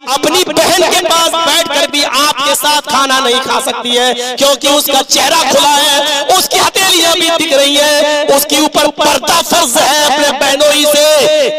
अपनी बहन के पास बैठकर भी आपके साथ खाना नहीं खा सकती है, क्योंकि उसका चेहरा खुला है, उसकी हथेलियां भी दिख रही है, उसके ऊपर पर्दा फर्ज है अपने बहनोई से।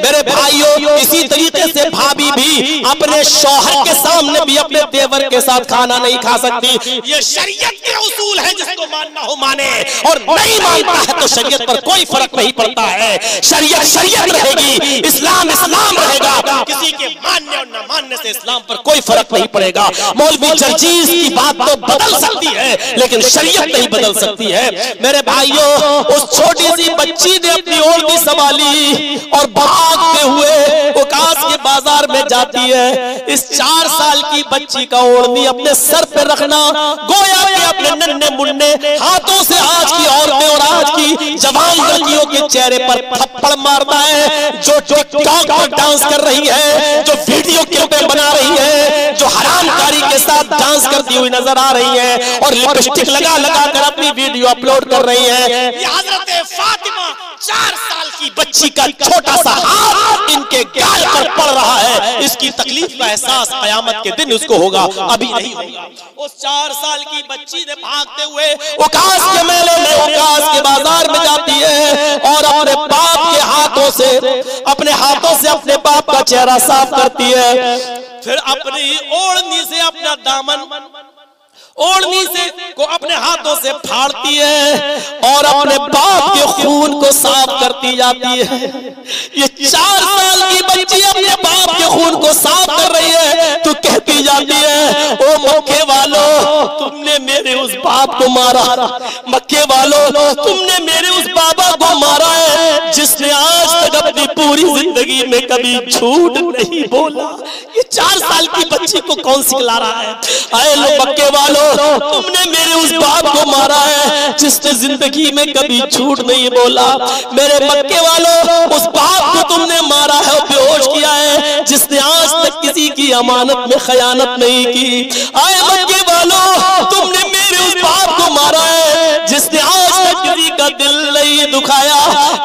मेरे भाइयों, इसी तरीके से भाभी भी अपने शौहर के सामने भी अपने देवर के साथ खाना नहीं खा सकती। ये शरीयत के उसूल है, जिसको मानना हो माने, और नहीं मानता है तो शरीयत पर कोई फर्क नहीं पड़ता है। शरीयत शरीयत रहेगी, इस्लाम इस्लाम रहेगा। किसी के मानने और न मानने से इस्लाम पर कोई फर्क नहीं पड़ेगा। मौलवी जर्जीस की बात तो बदल सकती है, लेकिन शरीयत नहीं बदल सकती है। मेरे भाइयों, उस छोटी सी बच्ची ने अपनी ओढ़नी संभाली और भागते हुए उकास के बाजार में जाती है। इस 4 साल की बच्ची का ओढ़नी अपने सर पे रखना गोया कि अपने नन्हे मुन्ने हाथों से आज की औरतें और आज की जवान लड़कियों के चेहरे पर थप्पड़ मारना है। जो टिकटॉक पर डांस कर रही है, जो वीडियो क्लिपें बना रही है, जो हरामकारी के साथ डांस करती हुई नजर आ रही है और लिपस्टिक लगा लगा कर अपनी वीडियो अपलोड कर रही है। ये हजरत फातिमा 4 साल की बच्ची का छोटा सा हाथ इनके गाल पर पड़ रहा है। इसकी तकलीफ का एहसास कयामत के दिन उसको होगा, अभी नहीं होगा। उस 4 साल की बच्ची ने भागते हुए उकास के मेले में, उकास के बाजार में जाती है और अपने बाप के हाथों से, अपने हाथों से अपने बाप का चेहरा साफ करती है। फिर अपनी ओढ़नी से अपना दामन, ओढ़नी से को अपने हाथों से फाड़ती है और अपने बाप के खून को साफ करती जाती है। ये 4 साल की बच्ची अपने बाप के खून को साफ कर रही है, तो कहती जाती है, ओ मक्के वालों, तुमने मेरे उस बाप को मारा। मक्के वालों, तुमने मेरे उस बाबा को मारा है जिसने आज तक अपनी पूरी जिंदगी में कभी झूठ नहीं बोला। ये 4 साल की बच्ची को कौन सिखला रहा है? आए लो मक्के वालों, तुमने मेरे उस बाप को मारा है जिसने जिंदगी में कभी झूठ नहीं बोला। मेरे मक्के वालों, उस बाप को तुमने मारा है और बेहोश किया है जिसने आज तक किसी की अमानत में खयानत नहीं की। आए मक्के वालों, तुमने मेरे उस बाप को मारा है जिसने आज तक किसी का दिल नहीं दुखाया।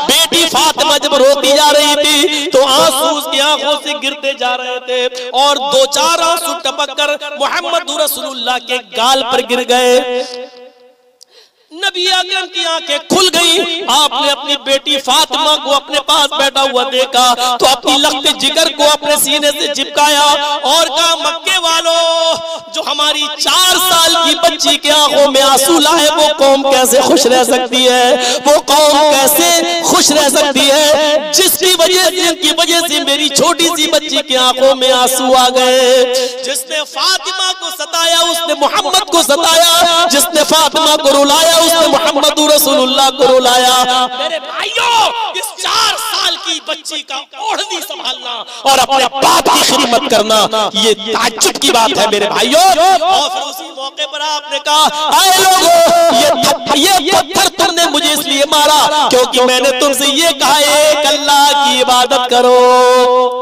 बेटी फातिमा जब रोती जा रही थी तो आंसू उसकी आंखों से गिरते जा रहे थे और 2-4 आंसू टपक कर मोहम्मद रसूलुल्लाह के गाल पर गिर गए। नबी आकरम की आंखें खुल गई। आपने अपनी बेटी फातिमा को अपने पास बैठा हुआ देखा तो अपनी लख्त जिगर को अपने सीने से चिपकाया और कहा, मक्के वालों, जो हमारी 4 साल की बच्ची के आंखों में आंसू लाए, वो कौम कैसे खुश रह सकती है? वो कौम कैसे खुश रह सकती है जिसकी वजह से मेरी छोटी सी बच्ची की आंखों में आंसू आ गए? जिसने फातिमा को सताया उसने मोहम्मद को सताया, जिसने फातिमा को रुलाया उसने मोहम्मद रसूलुल्लाह को रुलाया। मेरे भाइयों, इस 4 साल की बच्ची का ओढ़नी संभालना और अपने बाप की खिदमत करना, ये ताज्जुब की बात है मेरे भाइयों। और फिर उसी मौके पर आपने कहा, आए लोगों, ये पत्थर तुमने मुझे इसलिए मारा क्योंकि मैंने तुमसे ये कहा, एक अल्लाह की इबादत करो।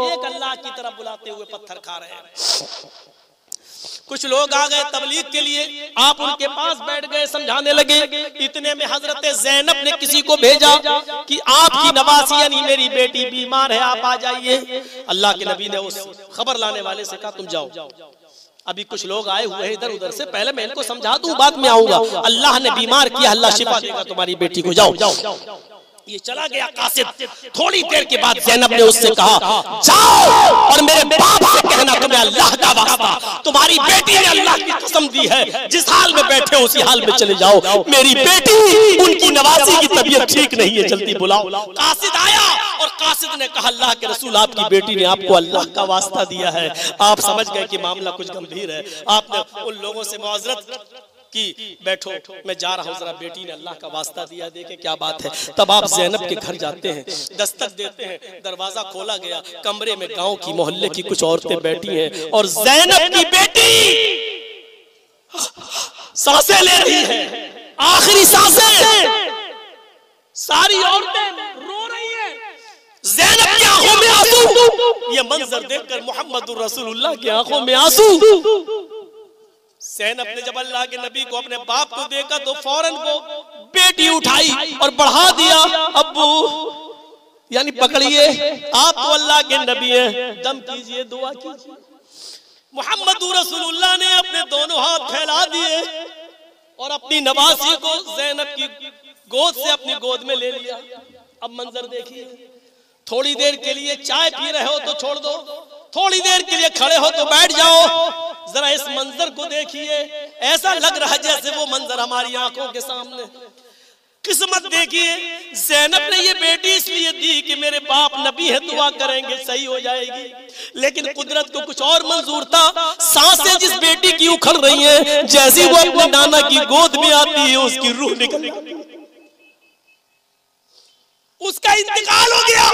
एक अल्लाह की तरफ बुलाते हुए पत्थर खा रहे हैं। कुछ लोग आ गए तबलीग के लिए, आप उनके पास बैठ गए, समझाने लगे। इतने में हजरत ज़ैनब ने किसी को भेजा कि आपकी नवासी यानी मेरी बेटी बीमार है, आप आ जाइए। अल्लाह के नबी ने उस खबर लाने वाले से कहा, तुम जाओ। अभी कुछ लोग आए हुए हैं इधर उधर से, पहले मैं इनको समझा दूं, बाद में आऊंगा। अल्लाह ने बीमार किया, अल्लाह शिफा देगा तुम्हारी बेटी को, जाओ। ये चला गया कासिद। थोड़ी देर के बाद ज़ैनब ने उससे कहा, जाओ और मेरे बाप से कहना, तुम्हें अल्लाह का वास्ता, तुम्हारी बेटी ने अल्लाह की कसम दी है, जिस हाल में बैठे उसी हाल में चले जाओ। मेरी बेटी, उनकी नवासी की तबीयत ठीक नहीं है, जल्दी बुलाओ। कासिद आया और कासिद ने कहा, अल्लाह के रसूल, आपकी बेटी ने आपको अल्लाह का वास्ता दिया है। आप समझ गए कि मामला कुछ गंभीर है। आपने उन लोगों से मुआज़रत कि बैठो, मैं जा रहा हूँ, जरा बेटी ने अल्लाह का वास्ता दिया, देखे क्या बात है। तब आप ज़ैनब के घर जाते हैं, दस्तक देते हैं, दरवाजा खोला गया। कमरे में गांव की मोहल्ले की कुछ औरतें बैठी हैं और ज़ैनब की बेटी सांसें ले रही है, आखिरी सांसें। सारी औरतें रो रही हैं, ज़ैनब की आंखों में आंसू। ये मंजर देखकर मोहम्मद रसूलुल्लाह की आंखों में आंसू। ज़ैनब ने जब अल्लाह के नबी को, अपने बाप को देखा तो फौरन को बेटी उठाई और बढ़ा दिया। अब्बू यानी पकड़िए, आप तो अल्लाह के नबी हैं, दम कीजिए, दुआ कीजिए। मोहम्मद रसूलुल्लाह ने अपने दोनों हाथ फैला दिए और अपनी नवासी को ज़ैनब की गोद से अपनी गोद में ले लिया। अब मंजर देखिए, थोड़ी देर के लिए चाय पी रहे हो तो छोड़ दो, थोड़ी देर के लिए खड़े हो तो बैठ जाओ। जरा इस मंजर को देखिए, ऐसा लग रहा है जैसे वो मंजर हमारी आंखों के सामने। किस्मत देखिए, ज़ैनब ने ये बेटी इसलिए दी कि मेरे बाप नबी है, दुआ करेंगे सही हो जाएगी। लेकिन कुदरत को कुछ और मंजूर था। सांसें जिस बेटी की उखड़ रही हैं, जैसे वो अपने नाना की गोद में आती है उसकी रूह निकल जाती है, उसका इंतकाल हो गया।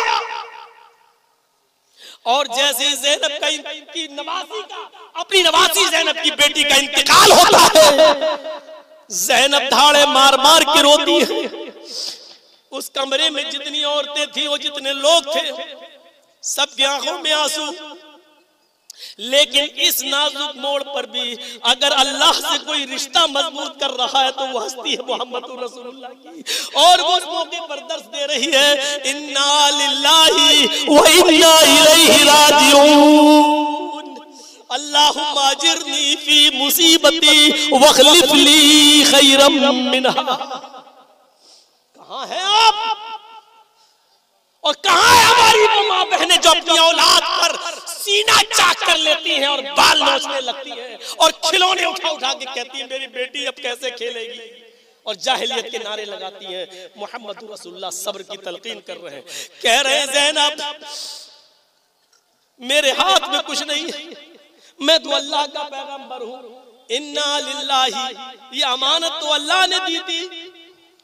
और जैसे ज़ैनब की नवासी का, अपनी नवासी ज़ैनब की बेटी का इंतकाल होता है, ज़ैनब धाड़े मार मार के रोती है। उस कमरे में जितनी औरतें थी, वो जितने लोग थे, सबकी आंखों में आंसू। लेकिन इस नाजुक मोड़ पर भी अगर अल्लाह से कोई रिश्ता मजबूत कर रहा है तो वो हस्ती है मोहम्मद रसूलुल्लाह की। और वो उस मौके पर दर्श दे रही है, इन्ना लिल्लाहि व इन्ना इलैहि राजिऊन, अल्लाहुम्मा अजिरनी फी मुसीबती वखलिफ ली खैरम मिनहा। कहां हैं आप और कहां है हमारी वो मां बहनें जो अपनी औलाद पर सीना चाक कर लेती हैं और बाल नोचने लगती हैं और खिलौने उठा उठा के कहती है मेरी बेटी अब कैसे खेलेगी, और जाहिलियत के नारे लगाती हैं। मोहम्मद रसूलुल्लाह सब्र की तलकीन कर रहे हैं, कह रहे हैं ज़ैनब मेरे हाथ में कुछ नहीं है, मैं तो अल्लाह का पैगंबर हूं। इन्ना लिल्लाहि, ये अमानत तो अल्लाह ने दी थी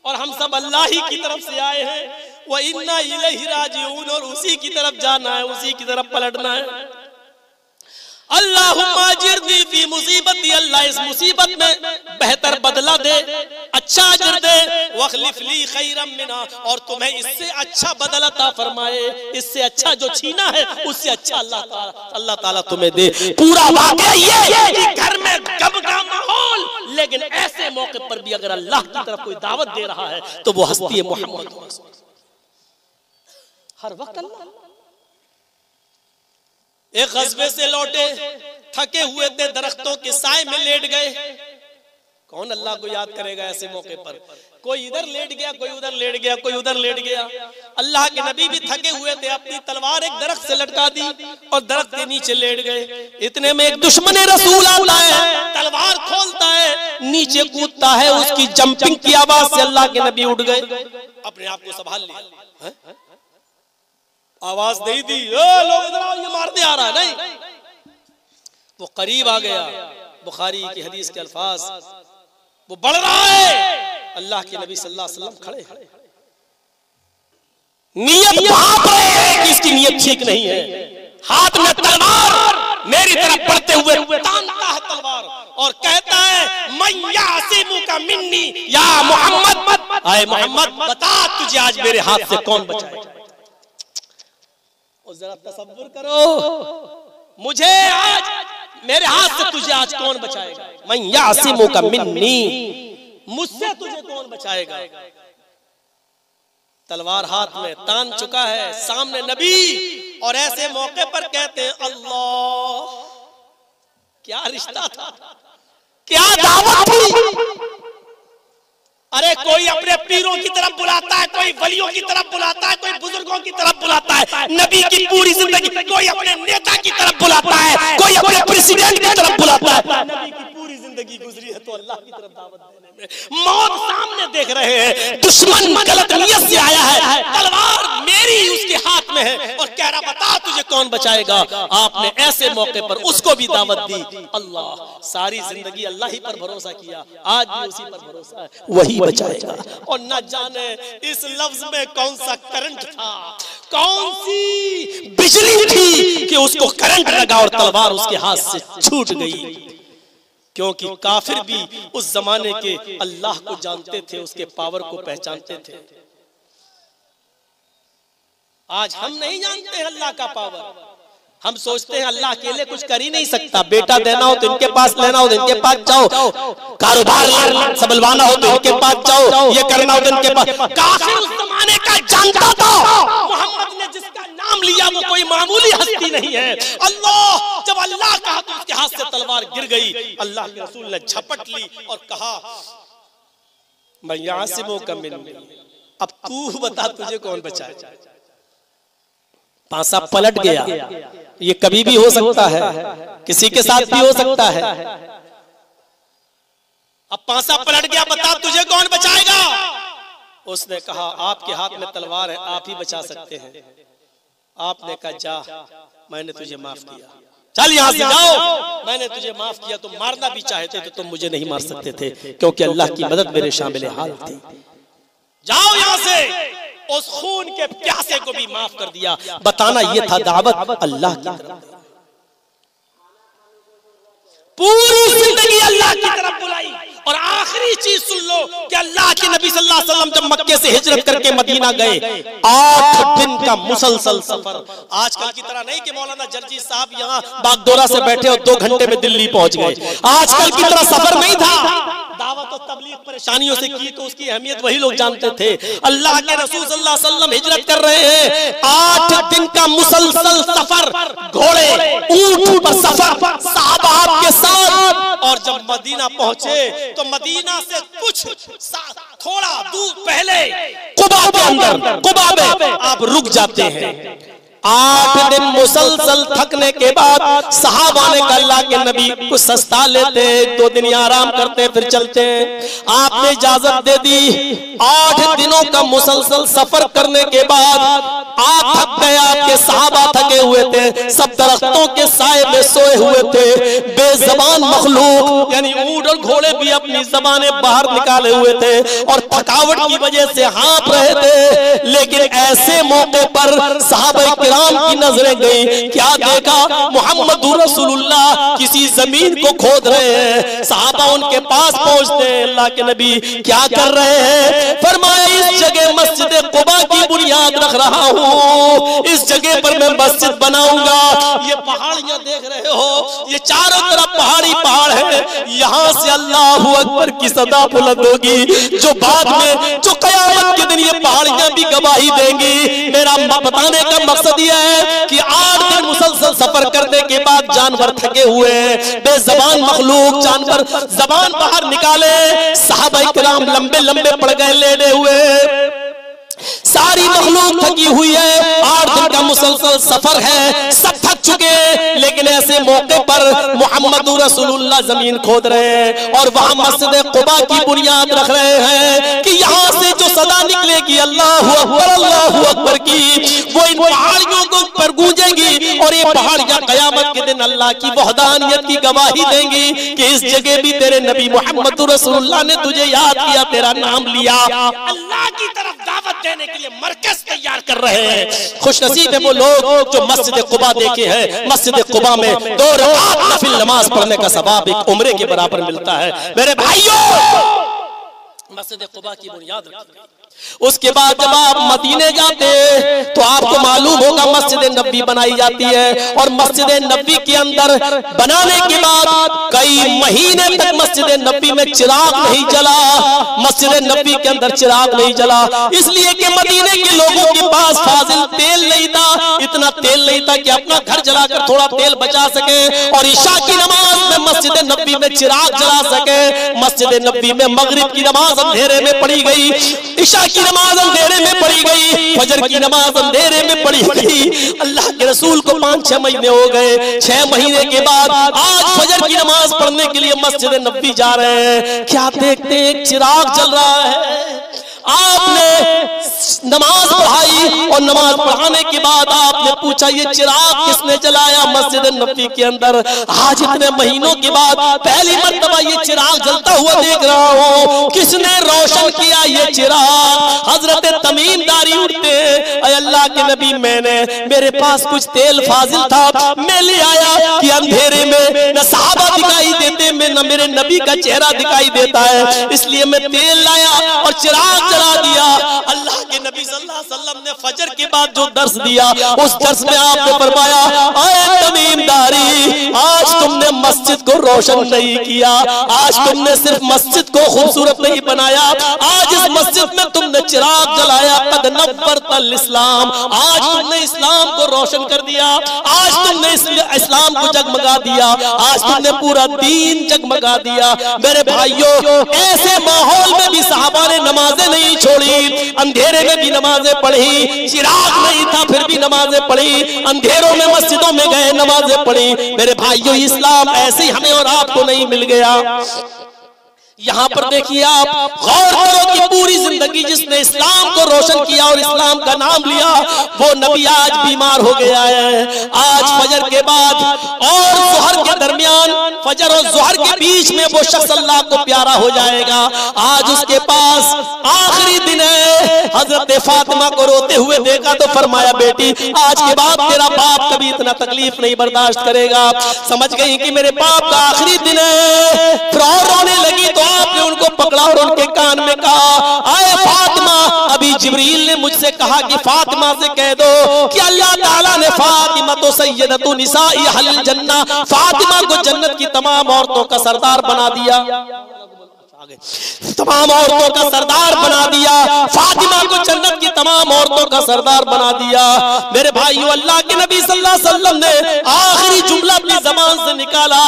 और हम सब अल्लाह ही की तरफ से आए हैं। व इन्ना इलैहि राजिऊन, और उसी की तरफ जाना है, उसी की तरफ पलटना है। अल्लाहुम्मा अजिरनी फी मुसीबती, अल्लाह इस मुसीबत में बेहतर बदला दे, अच्छा अजर दे। वखलिफ ली खैरम मिना, और तुम्हें इससे अच्छा बदला अता फरमाए, इससे अच्छा जो छीना है उससे अच्छा अल्लाह ताला तुम्हें दे। पूरा वाक़या ये कि घर में गम का माहौल, लेकिन ऐसे मौके पर भी अगर अल्लाह की तरफ कोई दावत दे रहा है तो वो हस्ती है मोहम्मद। हर वक्त अल्लाह। एक ग़ज़वे से लौटे, थके हुए थे, दरख्तों के साए में लेट गए। कौन अल्लाह को याद करेगा ऐसे मौके पर? कोई इधर लेट गया, कोई उधर लेट गया, कोई उधर लेट गया। अल्लाह के नबी भी थके हुए थे, अपनी तलवार एक दरख्त से लटका दी और दरख्त के नीचे लेट गए। इतने में एक दुश्मन रसूल आता है, तलवार खोलता है, नीचे कूदता है, उसकी जंपिंग की आवाज से अल्लाह के नबी उठ गए, अपने आप को संभाल लिया। आवाज नहीं दी, लोग इधर आओ, ये मारने आ रहा है, नहीं। वो करीब आ गया, बुखारी की हदीस के अल्फाज, वो बढ़ रहा है। अल्लाह के नबी सल्लल्लाहु अलैहि वसल्लम खड़े हैं, नियत भाप रहे हैं कि इसकी नियत ठीक नहीं है। हाथ में तलवार मेरी तरफ बढ़ते हुए तानता है तलवार और कहता है मैं यासिमु का मिन्नी या मोहम्मद, आए मोहम्मद बता तुझे आज मेरे हाथ से कौन बचाएगा। और जरा तसव्वुर करो, मुझे आज मेरे हाथ से तुझे आज कौन बचाएगा। मैं यासिमु का मिन्नी, मुझसे तुझे कौन बचाएगा। तलवार हाथ में तान चुका है, सामने नबी, और ऐसे मौके पर कहते हैं अल्लाह। क्या रिश्ता था, क्या दावत थी। अरे कोई अपने पीरों की तरफ बुलाता है, कोई वलियों की तरफ बुलाता है, कोई बुजुर्गों की तरफ बुलाता है। नबी की पूरी जिंदगी कोई अपने नेता की तरफ बुलाता है, कोई अपने प्रेसिडेंट की तरफ बुलाता है। नबी की पूरी जिंदगी गुजरी है तो अल्लाह की तरफ दावत देने में। मौत सामने देख रहे हैं, दुश्मन गलत नियत से आया है, तलवार मेरी उसके हाथ में है और कह रहा बता तुझे कौन बचाएगा। आपने ऐसे मौके पर उसको भी दावत दी। अल्लाह, सारी जिंदगी अल्लाह ही पर भरोसा किया, आज भी उसी पर भरोसा है, वही बचाएगा। और न जाने इस लफ्ज में कौन सा करंट था, कौन सी बिजली थी कि उसको करंट लगा और तलवार उसके हाथ से छूट गई। क्योंकि काफिर भी उस जमाने के अल्लाह को जानते थे, उसके पावर को पहचानते थे। आज हम नहीं जानते हैं अल्लाह का पावर। हम सोचते हैं अल्लाह अकेले कुछ कर ही नहीं सकता। बेटा देना हो तो इनके पास, लेना हो तो इनके पास जाओ, कारोबार संभलवाना हो तो इनके पास जाओ, ये करना हो तो इनके पास। काफिर उस जमाने का जानता था मोहम्मद ने जिसका नाम लिया वो कोई मामूली हस्ती नहीं है। अल्लाह, जब अल्लाह कहा तो उसके हाथ से तलवार गिर गई। अल्लाह के रसूल ने झपट ली और कहा मैं यहां से वो कम नहीं, अब तू बता तुझे कौन बचाए। पांसा पलट गया। ये कभी भी हो सकता है, किसी के साथ भी हो सकता है। अब पांसा पलट गया, बता तुझे कौन बचाएगा। उसने कहा आपके हाथ में तलवार है, आप ही बचा सकते हैं। आपने कहा जा, मैंने तुझे माफ किया, चल यहां से जाओ, मैंने तुझे माफ किया। तुम मारना भी चाहते तो तुम मुझे नहीं मार सकते थे, क्योंकि अल्लाह की मदद मेरे शामिल हाल थी। जाओ यहां से। उस खून के प्यासे को भी माफ कर दिया। बताना ये था दावत अल्लाह की तरफ। पूरी जिंदगी अल्लाह की तरफ बुलाई। और आखिरी चीज सुन लो कि अल्लाह के नबी सल्लल्लाहु अलैहि वसल्लम जब मक्के से हिजरत करके मदीना गए, 8 दिन का मुसलसल सफर। आजकल की तरह नहीं कि मौलाना जर्जी साहब यहाँ बागडोरा से बैठे और 2 घंटे में दिल्ली पहुंच गए। आजकल की तरह सफर नहीं था। दावत और तबलीग परेशानियों से की तो उसकी अहमियत वही लोग जानते थे। अल्लाह के रसूल सल्लल्लाहु अलैहि वसल्लम हिजरत कर रहे हैं, 8 दिन का मुसलसल सफर, घोड़े ऊंट पर सफर, सहाबा के साथ। और जब मदीना पहुंचे तो मदीना से कुछ थोड़ा दूर पहले कुबा के अंदर, कुबा में आप रुक जाते हैं। 8 दिन मुसलसल थकने के बाद सहाबा ने कहा अल्लाह के नबी कुछ सस्ता लेते, 2 दिन यहाँ आराम करते फिर चलते हैं। आपने इजाजत दे दी। 8 दिनों का मुसलसल सफर करने के बाद आप थक गए, आपके सहाबा थके हुए थे, सब दरख्तों के साए में सोए हुए थे। बेजबान मखलूक यानी ऊंट और घोड़े भी अपनी जबानें बाहर निकाले हुए थे और थकावट की वजह से हाँफ रहे थे। लेकिन ऐसे मौके पर सहाबा किराम की नजरें गई, क्या देखा, मुहम्मदुर रसूलुल्लाह किसी जमीन को खोद रहे हैं। सहाबा उनके पास पहुंचते हैं, अल्लाह के नबी क्या कर रहे हैं। फरमाया इस जगह मस्जिद कुबा की बुनियाद रख रहा हूँ, इस जगह पर मैं मस्जिद बनाऊंगा। ये पहाड़ियां देख रहे हो, ये चारों तरफ पहाड़ी पहाड़ है। यहाँ से अल्लाहु अकबर की सदा बुलंद होगी, जो बाद में जो क़यामत के दिन ये पहाड़ियां भी गवाही देंगी। मेरा बताने का मकसद यह है कि 8 दिन मुसलसल सफर करने के बाद जानवर थके हुए हैं, बेज़बान मखलूक जानवर जबान बाहर निकाले, सहाबा किराम लंबे लंबे पड़ गए लेटे हुए, सारी मखलूक थकी हुई है। 8 दिन का मुसलसल सफर है, सब थक चुके हैं। लेकिन ऐसे मौके पर मुहम्मद रसूलुल्लाह जमीन खोद रहे हैं और वहां मस्जिद कुबा की बुनियाद रख रहे हैं कि यहाँ से जो सदा निकलेगी अल्लाहु अकबर की, वो इन पहाड़ियों को पर गूंजेगी और ये पहाड़ियां कयामत के दिन अल्लाह की वहदानियत की गवाही देंगी कि इस जगह भी तेरे नबी मुहम्मद रसूलुल्लाह ने तुझे याद किया, तेरा नाम लिया। अल्लाह की तरफ दावत देने के लिए मरकज तैयार कर रहे हैं। खुशनसीब है वो लोग जो मस्जिद कुबा देखे हैं। मस्जिद कुबा में 2 रकात नफिल नमाज पढ़ने का सवाब एक उम्रे के बराबर मिलता है। मेरे भाइयों, मस्जिद कुबा की बुनियाद रखी। उसके बाद जब आप मदीने जाते तो आपको मालूम होगा मस्जिद नबी बनाई जाती है और मस्जिद नबी के अंदर बनाने के बाद कई महीने तक मस्जिद नबी में चिराग नहीं जला। मस्जिद नबी के अंदर चिराग नहीं जला इसलिए कि मदीने के लोगों के पास फाजिल तेल नहीं था, इतना तेल नहीं था कि अपना घर जलाकर थोड़ा तेल बचा सके और ईशा की नमाज में मस्जिद नबी में चिराग जला सके। मस्जिद नबी में मगरिब की नमाज अंधेरे में पढ़ी गई, ईशा की नमाज अंधेरे में पढ़ी गई, फजर की नमाज अंधेरे में पढ़ी गई। अल्लाह के रसूल को 5-6 महीने हो गए। 6 महीने के बाद आज फजर की नमाज पढ़ने के लिए मस्जिद नबी जा रहे हैं। क्या देखते हैं, एक चिराग जल रहा है। आपने नमाज पढ़ाई और नमाज पढ़ाने के बाद आपने पूछा ये चिराग किसने जलाया मस्जिद नबी के अंदर। आज इतने महीनों के बाद पहली मर्तबा ये चिराग जलता हुआ देख रहा हूँ। किसने रोशन किया ये चिराग? हजरत तमीम दारी उठते, अल्लाह के नबी मैंने मेरे पास कुछ तेल फाजिल था, मैं ले आया कि अंधेरे में न सहाबा दिखाई देते में न मेरे नबी का चेहरा दिखाई देता है, इसलिए मैं तेल लाया और चिराग जला दिया। अल्लाह के नबी सल्लल्लाहु अलैहि वसल्लम ने फजर के बाद जो दर्स दिया उस दर्स में आपने फरमाया, ऐ तमीम दारी, आज तुमने मस्जिद को रोशन नहीं किया, आज तुमने सिर्फ मस्जिद को खूबसूरत नहीं बनाया, आज इस मस्जिद में तुमने चिराग जलाया, कद नव्वरतल इस्लाम, आज तुमने इस्लाम को रोशन कर दिया, आज तुमने इस्लाम को जगमगा दिया, आज तुमने पूरा दीन जगमगा दिया। मेरे भाइयों, ऐसे माहौल में भी सहाबा ने नमाजें नहीं छोड़ी, अंधेरे में भी नमाजें पढ़ी, चिराग नहीं था फिर भी नमाजें पढ़ी, अंधेरों में मस्जिदों में गए नमाजें पढ़ी। मेरे भाइयों, इस्लाम ऐसे ही हमें और आपको नहीं मिल गया। यहाँ पर देखिए, आप गौर करो कि पूरी जिंदगी जिसने इस्लाम को रोशन किया और इस्लाम का नाम लिया, वो नबी आज बीमार हो गया है। आज फजर के बाद और ज़ोहर के दरमियान, फजर और ज़ोहर के बीच में वो शख्स अल्लाह को प्यारा हो जाएगा। आज उसके पास आखिरी दिन है। हजरत फातिमा को रोते हुए देखा तो फरमाया, बेटी आज के बाद तेरा बाप कभी इतना तकलीफ नहीं बर्दाश्त करेगा। समझ गई कि मेरे बाप का आखिरी दिन है। फिर और रोने लगी तो आपने उनको पकड़ा और उनके कान में कहा, आए फातिमा, अभी जिब्रील ने मुझसे कहा कि फातिमा से कह दो कि अल्लाह ताला ने फातिमा तो सय्यदतु निसाई अहलिल जन्नह, फातिमा को जन्नत की तमाम औरतों का सरदार बना दिया, तमाम औरतों का सरदार बना दिया, फातिमा को जन्नत की तमाम औरतों का सरदार बना दिया। मेरे भाइयों, अल्लाह के नबी सल्लल्लाहु अलैहि वसल्लम ने आखिरी जुमला अपनी जबान से निकाला,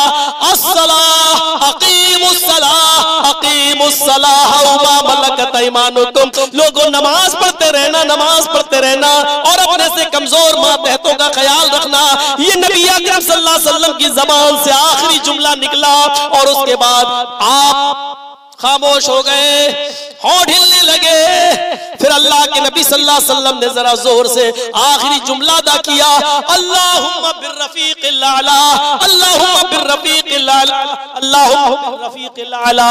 अस्सलाह अकीमुस्सलाह अकीमुस्सलाह व मा मलकत ऐमानुकुम। लोगों, नमाज पढ़ते रहना, नमाज पढ़ते रहना और अपने से कमजोर मातहतों का ख्याल रखना, ये नबी अकरम सल्लल्लाहु अलैहि वसल्लम की जबान से आखिरी जुमला निकला। और उसके बाद आप खामोश हो गए, होंठ हिलने लगे। फिर अल्लाह के नबी सल्लल्लाहु अलैहि वसल्लम ने जरा जोर से आखिरी जुमला अदा किया, अल्लाहुम्मा बिर्रफीक़िल आला, अल्लाहुम्मा बिर्रफीक़िल आला, अल्लाहुम्मा बिर्रफीक़िल आला।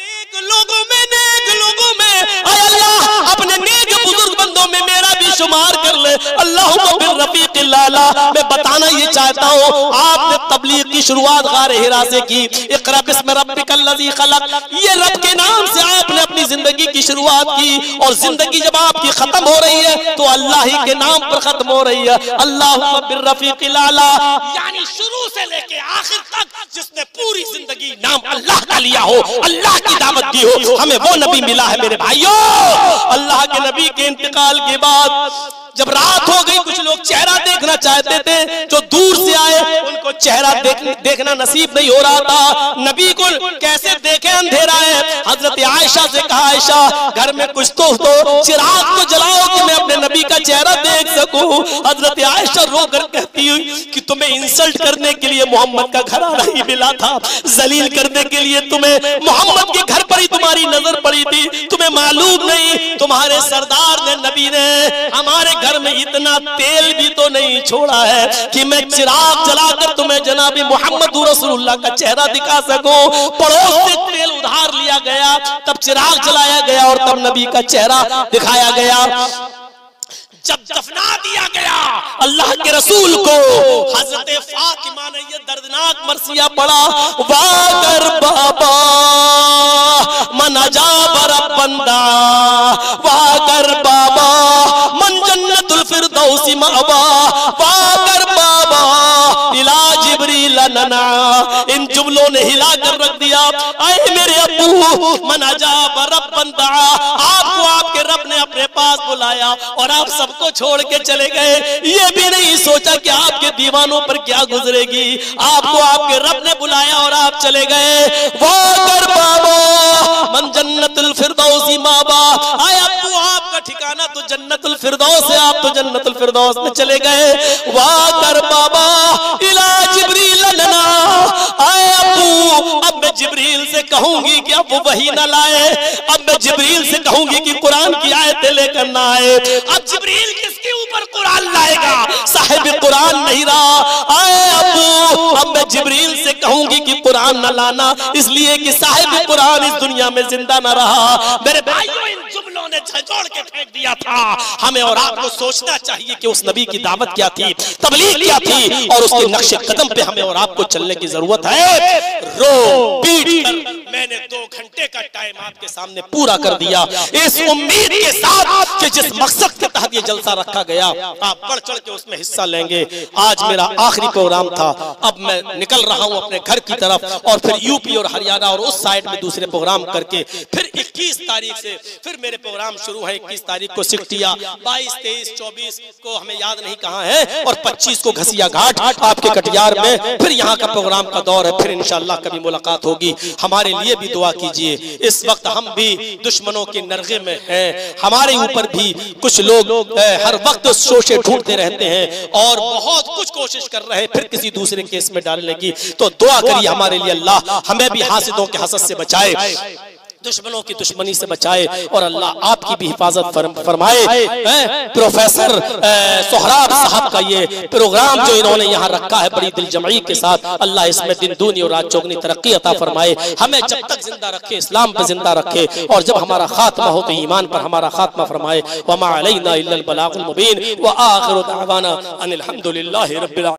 नेक लोगों में, नेक लोगों में, आय अल्लाह अपने नेक बुजुर्ग बंदों में मेरा भी शुमार कर ले, अल्लाहुम्मा बिर्रफीक़िल आला। मैं बताना ये चाहता हूँ, आपने तबलीग की शुरुआत गारे हिरा से की, इक़रा बिस्मि रब्बिकल लज़ी खलक़, ये रब के नाम से आपने अपनी जिंदगी की शुरुआत की। और जिंदगी जब आपकी खत्म हो रही है तो अल्लाह ही के नाम पर खत्म हो रही है, अल्लाहुम्मा बिर्रफीक़िल आला। यानी शुरू से लेके आखिर तक जिसने पूरी जिंदगी नाम अल्लाह का लिया हो, अल्लाह की दावत दी हो, हमें वो नबी मिला है। मेरे भाइयों, अल्लाह के नबी के इंतकाल के बाद जब रात हो गई, कुछ लोग चेहरा देखना चाहते थे, जो दूर से आए उनको चेहरा देखना नसीब नहीं हो रहा था। नबी को कैसे देखे, अंधेरा है। हजरत आयशा से कहा, आयशा घर में कुछ तो चिराग तो जलाओ कि मैं अपने नबी का चेहरा देख सकूं। हजरत आयशा रोकर कहती हुई कि तुम्हें इंसल्ट करने के लिए मोहम्मद का घराना ही मिला था, जलील करने के लिए तुम्हें मोहम्मद के घर पर ही तुम्हारी नजर पड़ी थी। तुम्हें मालूम नहीं, तुम्हारे सरदार ने, नबी ने हमारे घर में इतना तेल भी तो नहीं छोड़ा है कि मैं चिराग जलाकर तुम्हें जनाबी मोहम्मद रसूलुल्लाह का चेहरा दिखा सकूं। पड़ोस से तेल उधार लिया गया, तब चिराग जलाया गया और तब नबी का चेहरा दिखाया गया। जब दफना दिया गया अल्लाह के रसूल को, हजरत फातिमा ने ये दर्दनाक मरसिया पढ़ा, वाकर बाबा मन अजाब रब्बंदा, वाकर बाबा मन जन्नतुल फिरदौसी मअवा, वाकर बाबा इला जिब्रील नना। इन जुमलों ने हिला कर रख दिया। आए मेरे अब्बू, मन अजाब रब्बंदा, आपको आपके रब ने अपने पास बुलाया और आप सबको छोड़ के चले गए। ये भी नहीं सोचा कि आपके दीवानों पर क्या गुजरेगी। आपको आपके रब ने बुलाया और आप चले गए। वाकर बाबा मन जन्नतुल फिरदौसी माबा। आए अब्बू, आपका ठिकाना तो जन्नतुल फिरदौस है, आप तो जन्नतुल फिरदौस में चले गए। वाकर बाबा इला जिब्रील नना। आए अब्बू, अब मैं जिब्रील से कहूंगी कि अब वही न लाए, अब मैं जिब्रील से कहूंगी कि कुरान की आयतें लेकर ना आए। अब जिब्रील किसके ऊपर कुरान लाएगा, साहिब कुरान नहीं रहा। आए अब्बू, अब मैं जिब्रील से कहूंगी कि कुरान न लाना, इसलिए कि साहिब कुरान इस दुनिया में जिंदा न रहा। मेरे भाइयों, इन जुमलों ने झंझोड़ के फेंक दिया था। हमें और आपको सोचना चाहिए कि उस नबी की दावत क्या थी, तबलीग क्या थी, और उसके नक्शे कदम पे हमें और आपको चलने की जरूरत है। रो पीट कर मैंने 2 घंटे का टाइम आपके सामने पूरा कर दिया, इस उम्मीद के साथ आपके जिस मकसद के तहत ये जलसा रखा गया, आप बढ़ चढ़ के उसमें हिस्सा लेंगे। आज मेरा आखिरी प्रोग्राम था, अब मैं निकल रहा हूं अपने घर की तरफ और फिर यूपी और हरियाणा और उस साइड में दूसरे प्रोग्राम करके फिर 21 तारीख से फिर मेरे प्रोग्राम शुरू है। 21 तारीख को सिकटिया, 22, 23, 24 को हमें याद नहीं कहां है, और 25 को घसिया घाट आपके कटियार में फिर यहाँ का प्रोग्राम का दौर है। फिर इंशाअल्लाह कभी मुलाकात होगी। हमारे लिए भी दुआ कीजिए। इस वक्त हम भी दुश्मनों के नरगे में हैं, हमारे ऊपर भी कुछ लोग हर वक्त शोशे ढूंढते रहते हैं और बहुत कुछ कोशिश कर रहे हैं फिर किसी दूसरे केस में डालने की। तो दुआ करिए हमारे लिए, अल्लाह हमें भी हासिदों के हसद से बचाए, दुश्मनों की दुश्मनी से बचाए, और अल्लाह आपकी भी हिफाजत फरमाए। प्रोफेसर सोहराब साहब का ये प्रोग्राम जो इन्होंने यहाँ रखा है बड़ी दिलजमई के साथ, अल्लाह इसमें दिन दूनी और रात चौगनी तरक्की अता फरमाए। हमें जब तक जिंदा रखे, इस्लाम पर जिंदा रखे, और जब हमारा खात्मा हो तो ईमान पर हमारा खात्मा फरमाए। वमा अलैना इल्लल बलागुल मुबीन व आखिरु दावाना अनिल हम्दुलिल्लाहि रब्बिल